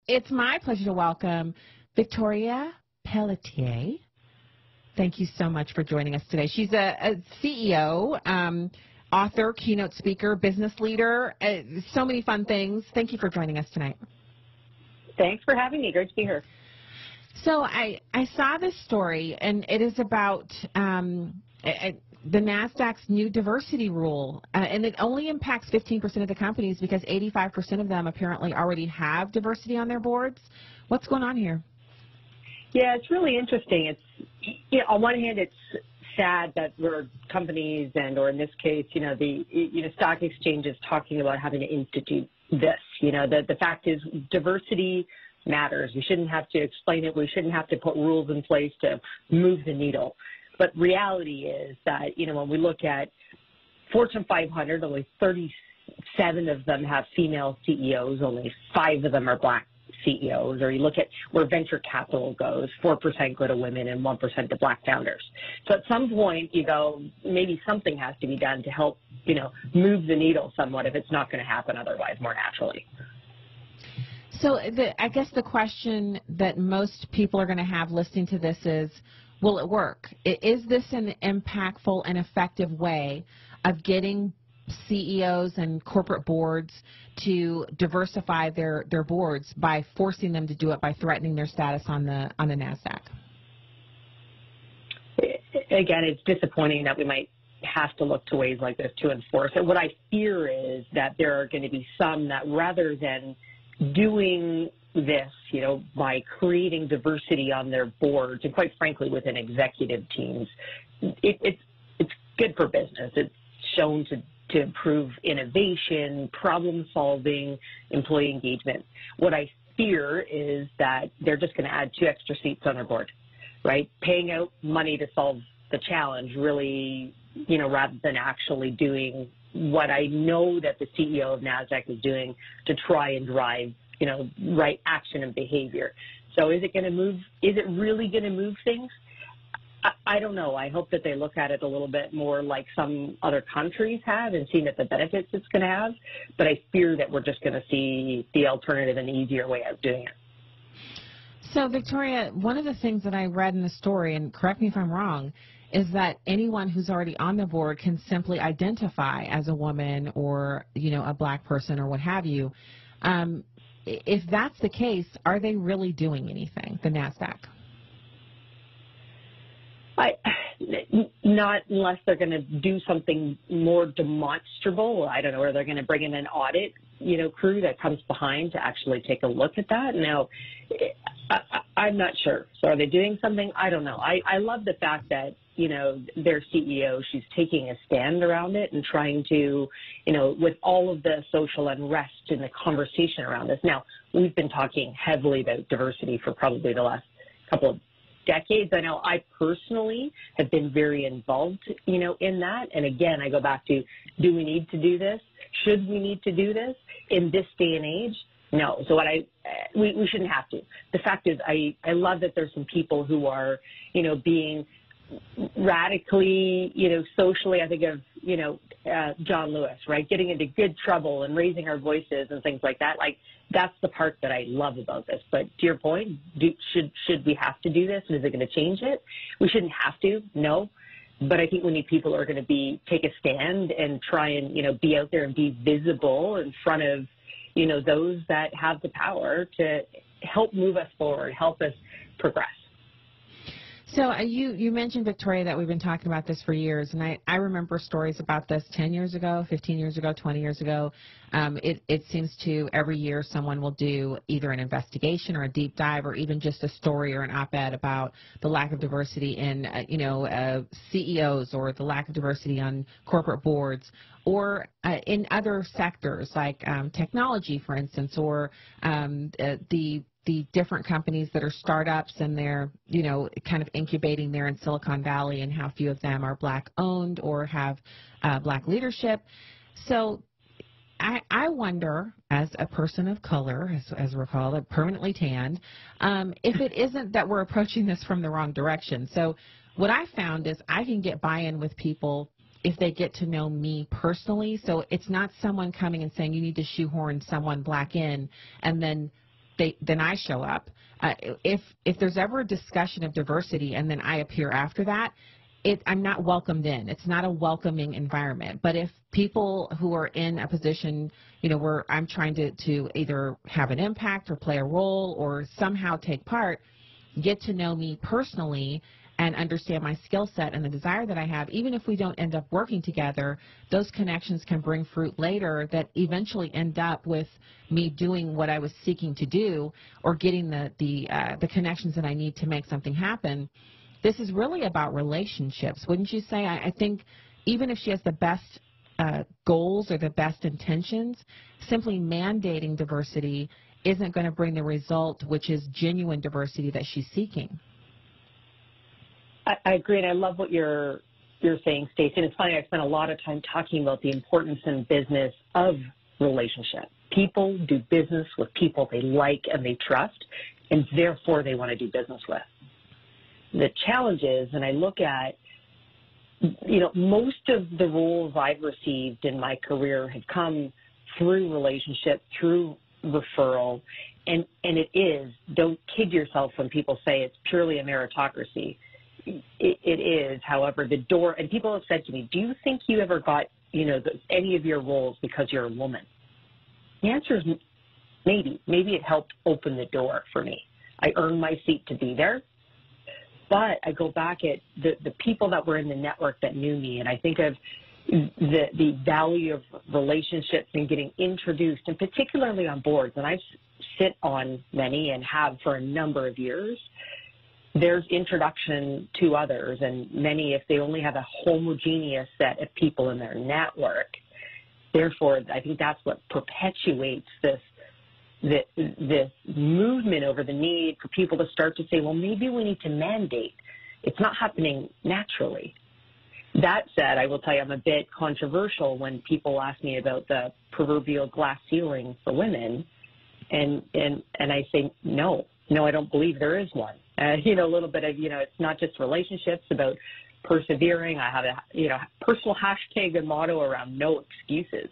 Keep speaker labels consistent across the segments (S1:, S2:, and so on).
S1: It's my pleasure to welcome Victoria Pelletier. Thank you so much for joining us today. She's a CEO, author, keynote speaker, business leader, so many fun things. Thank you for joining us tonight.
S2: Thanks for having me. Great to be here.
S1: So I saw this story, and it is about the NASDAQ's new diversity rule, and it only impacts 15% of the companies because 85% of them apparently already have diversity on their boards. What's going on here?
S2: Yeah, it's really interesting. It's, on one hand, it's sad that we're companies or in this case, the stock exchange is talking about having to institute this. The fact is diversity matters. We shouldn't have to explain it. We shouldn't have to put rules in place to move the needle. But reality is that, when we look at Fortune 500, only 37 of them have female CEOs, only 5 of them are black CEOs. Or you look at where venture capital goes, 4% go to women and 1% to black founders. So at some point, you go, maybe something has to be done to help, move the needle somewhat if it's not going to happen otherwise more naturally.
S1: So I guess the question that most people are going to have listening to this is, will it work? Is this an impactful and effective way of getting CEOs and corporate boards to diversify their boards by forcing them to do it by threatening their status on the NASDAQ?
S2: Again, it's disappointing that we might have to look to ways like this to enforce it. What I fear is that there are going to be some that rather than doing this, by creating diversity on their boards and quite frankly within executive teams, it's good for business. It's shown to improve innovation, problem solving, employee engagement. What I fear is that they're just going to add 2 extra seats on their board, right? Paying out money to solve the challenge really, rather than actually doing what I know that the CEO of NASDAQ is doing to try and drive right action and behavior. So is it going to move? Is it really going to move things? I don't know. I hope that they look at it a little bit more like some other countries have and seen that the benefits it's going to have. But I fear that we're just going to see the alternative and easier way of doing it.
S1: So, Victoria, one of the things that I read in the story, and correct me if I'm wrong, is that anyone who's already on the board can simply identify as a woman or, a black person or what have you. If that's the case, are they really doing anything, the NASDAQ? Not
S2: unless they're going to do something more demonstrable. I don't know, or they're going to bring in an audit, crew that comes behind to actually take a look at that. Now, I'm not sure. So are they doing something? I don't know. I love the fact that, their CEO, she's taking a stand around it and trying to, with all of the social unrest and the conversation around this. Now, we've been talking heavily about diversity for probably the last couple of decades. I know I personally have been very involved, in that. And again, I go back to, do we need to do this? Should we need to do this in this day and age? No. So we shouldn't have to. The fact is, I love that there's some people who are, being radically, socially, I think of, John Lewis, right? Getting into good trouble and raising our voices and things like that. Like, that's the part that I love about this. But to your point, should we have to do this? And is it going to change it? We shouldn't have to, no. But I think we need people who are going to take a stand and try and, be out there and be visible in front of, those that have the power to help move us forward, help us progress.
S1: So you mentioned, Victoria, that we've been talking about this for years, and I remember stories about this 10 years ago, 15 years ago, 20 years ago. It seems to every year someone will do either an investigation or a deep dive or even just a story or an op-ed about the lack of diversity in, CEOs or the lack of diversity on corporate boards or in other sectors like technology, for instance, or the different companies that are startups and they're, kind of incubating there in Silicon Valley and how few of them are black owned or have black leadership. So I wonder, as a person of color, as we're called, permanently tanned, if it isn't that we're approaching this from the wrong direction. So what I found is I can get buy-in with people if they get to know me personally. So it's not someone coming and saying you need to shoehorn someone black in and then then I show up. If there's ever a discussion of diversity and then I appear after that, I'm not welcomed in. It's not a welcoming environment. But if people who are in a position, where I'm trying to either have an impact or play a role or somehow take part, get to know me personally and understand my skill set and the desire that I have, even if we don't end up working together, those connections can bring fruit later that eventually end up with me doing what I was seeking to do or getting the connections that I need to make something happen. This is really about relationships, wouldn't you say? I think even if she has the best goals or the best intentions, simply mandating diversity isn't going to bring the result, which is genuine diversity that she's seeking.
S2: I agree, and I love what you're saying, Stacy. And it's funny, I spent a lot of time talking about the importance in business of relationship. People do business with people they like and they trust, and therefore they want to do business with. The challenge is, and I look at, most of the roles I've received in my career have come through relationship, through referral, and it is, don't kid yourself when people say it's purely a meritocracy. It is, however, the door, and people have said to me, do you think you ever got, any of your roles because you're a woman? The answer is maybe. Maybe it helped open the door for me. I earned my seat to be there. But I go back at the people that were in the network that knew me, and I think of the value of relationships and getting introduced, and particularly on boards, and I sit on many and have for a number of years. There's introduction to others, and many, if they only have a homogeneous set of people in their network, therefore, I think that's what perpetuates this movement over the need for people to start to say, well, maybe we need to mandate. It's not happening naturally. That said, I will tell you I'm a bit controversial when people ask me about the proverbial glass ceiling for women, and I say, no, I don't believe there is one. A little bit of, it's not just relationships, about persevering. I have a, personal hashtag and motto around no excuses.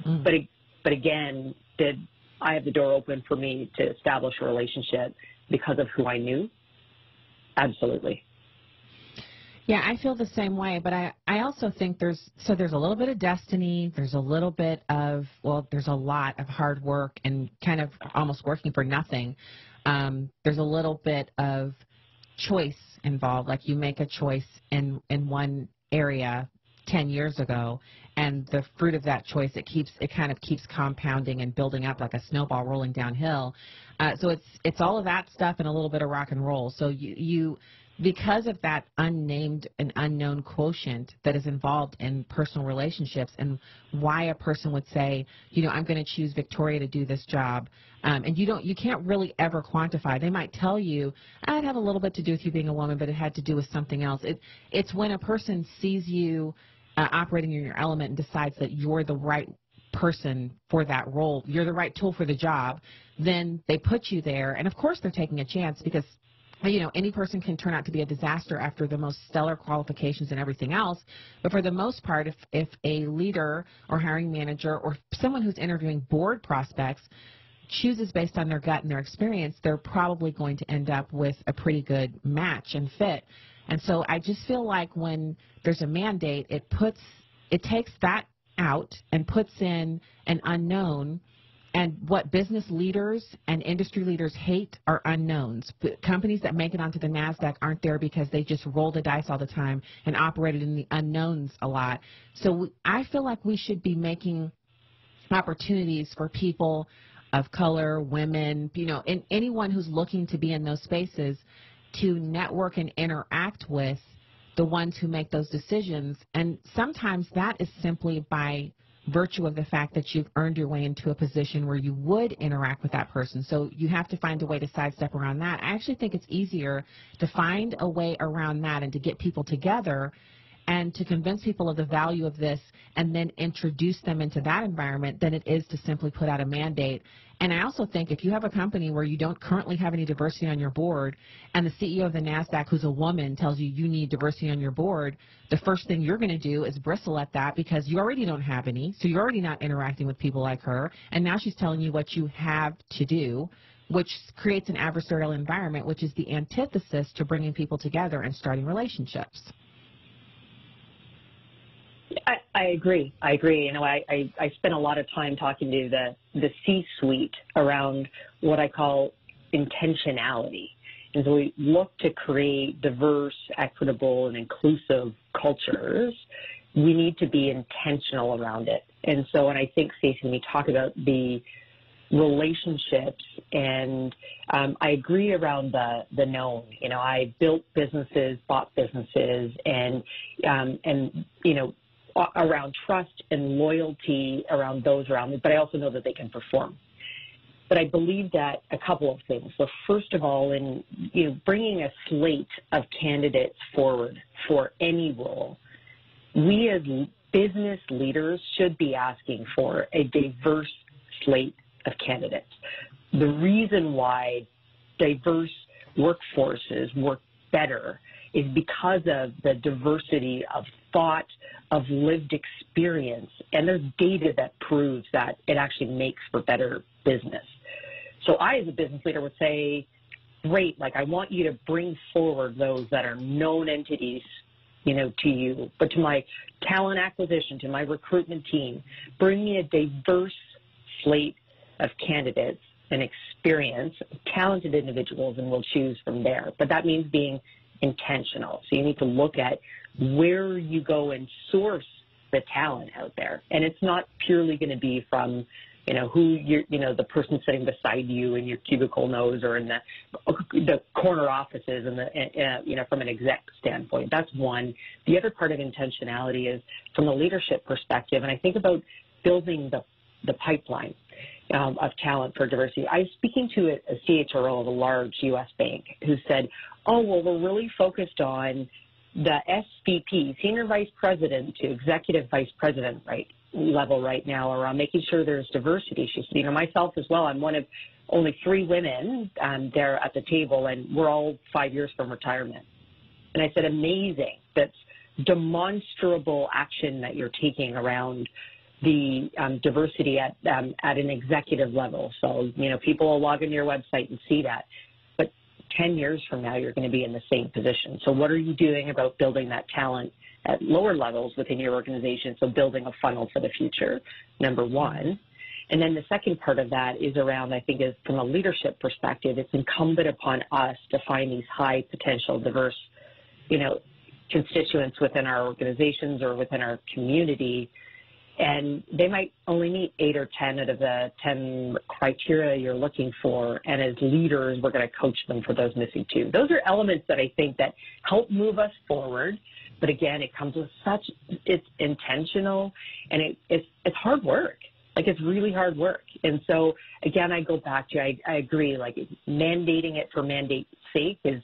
S2: But again, did I have the door open for me to establish a relationship because of who I knew? Absolutely.
S1: Yeah, I feel the same way, but I also think there's a little bit of destiny, there's a little bit of, there's a lot of hard work and kind of almost working for nothing. There's a little bit of choice involved, like you make a choice in one area 10 years ago, and the fruit of that choice, it kind of keeps compounding and building up like a snowball rolling downhill. So it's all of that stuff and a little bit of rock and roll. So you because of that unnamed and unknown quotient that is involved in personal relationships, and why a person would say, I'm going to choose Victoria to do this job, and you can't really ever quantify. They might tell you, it had a little bit to do with you being a woman, but it had to do with something else. It's when a person sees you operating in your element and decides that you're the right person for that role, you're the right tool for the job, then they put you there, and of course they're taking a chance, because any person can turn out to be a disaster after the most stellar qualifications and everything else. But for the most part, if a leader or hiring manager or someone who's interviewing board prospects chooses based on their gut and their experience, they're probably going to end up with a pretty good match and fit. And so I just feel like when there's a mandate, it takes that out and puts in an unknown. And what business leaders and industry leaders hate are unknowns. Companies that make it onto the NASDAQ aren't there because they just roll the dice all the time and operated in the unknowns a lot. So I feel like we should be making opportunities for people of color, women, and anyone who's looking to be in those spaces to network and interact with the ones who make those decisions. And sometimes that is simply by virtue of the fact that you've earned your way into a position where you would interact with that person. So you have to find a way to sidestep around that. I actually think it's easier to find a way around that and to get people together and to convince people of the value of this and then introduce them into that environment than it is to simply put out a mandate. And I also think if you have a company where you don't currently have any diversity on your board, and the CEO of the NASDAQ, who's a woman, tells you you need diversity on your board, the first thing you're going to do is bristle at that, because you already don't have any, so you're already not interacting with people like her, and now she's telling you what you have to do. which creates an adversarial environment, which is the antithesis to bringing people together and starting relationships.
S2: I agree. You know, I spent a lot of time talking to the C-suite around what I call intentionality. And so we look to create diverse, equitable, and inclusive cultures. We need to be intentional around it. And so, and I think, Stacy, when you talk about the relationships, and I agree around the known. You know, I built businesses, bought businesses, and you know, around trust and loyalty around those around me, but I also know that they can perform. But I believe that a couple of things. So first of all, in bringing a slate of candidates forward for any role, we as business leaders should be asking for a diverse slate of candidates. The reason why diverse workforces work better is because of the diversity of thought, of lived experience, and there's data that proves that it actually makes for better business. So I, as a business leader, would say, great, like I want you to bring forward those that are known entities, you know, to you, but to my talent acquisition, to my recruitment team, bring me a diverse slate of candidates and experience, talented individuals, and we'll choose from there. But that means being intentional. So you need to look at where you go and source the talent out there. And it's not purely going to be from, you know, who the person sitting beside you in your cubicle knows, or in the corner offices, and from an exec standpoint. That's one. The other part of intentionality is from a leadership perspective, and I think about building the pipeline of talent for diversity. I was speaking to a CHRO of a large U.S. bank who said, oh, well, we're really focused on the SVP, Senior Vice President to Executive Vice President level right now, around making sure there's diversity. She said, myself as well, I'm one of only 3 women there at the table, and we're all 5 years from retirement. And I said, amazing. That's demonstrable action that you're taking around the diversity at an executive level. So, people will log into your website and see that. But 10 years from now, you're going to be in the same position. So what are you doing about building that talent at lower levels within your organization? So building a funnel for the future, number one. And then the second part of that is around, I think, is from a leadership perspective, it's incumbent upon us to find these high potential, diverse, constituents within our organizations or within our community. And they might only meet 8 or 10 out of the 10 criteria you're looking for. And as leaders, we're going to coach them for those missing 2. Those are elements that I think that help move us forward. But again, it comes with it's intentional, and it's hard work. Like, it's really hard work. And so, again, I go back to, I agree, like, mandating it for mandate's sake is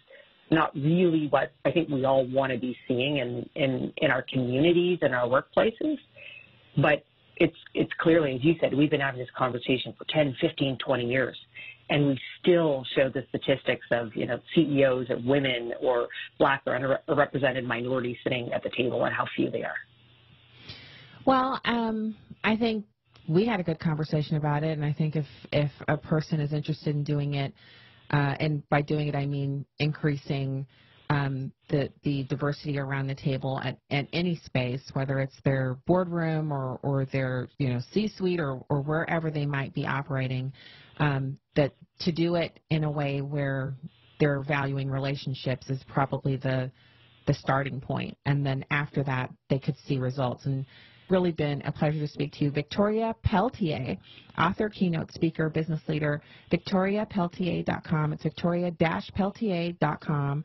S2: not really what I think we all want to be seeing in our communities and our workplaces. But it's clearly, as you said, we've been having this conversation for 10, 15, 20 years, and we still show the statistics of, CEOs of women or Black or underrepresented minorities sitting at the table, and how few they are.
S1: Well, I think we had a good conversation about it, and I think if a person is interested in doing it, and by doing it I mean increasing the diversity around the table at any space, whether it's their boardroom or their C-suite or wherever they might be operating, that to do it in a way where they're valuing relationships is probably the starting point, and then after that they could see results. And really been a pleasure to speak to you, Victoria Pelletier, author, keynote speaker, business leader, victoriapelletier.com. It's victoria-pelletier.com.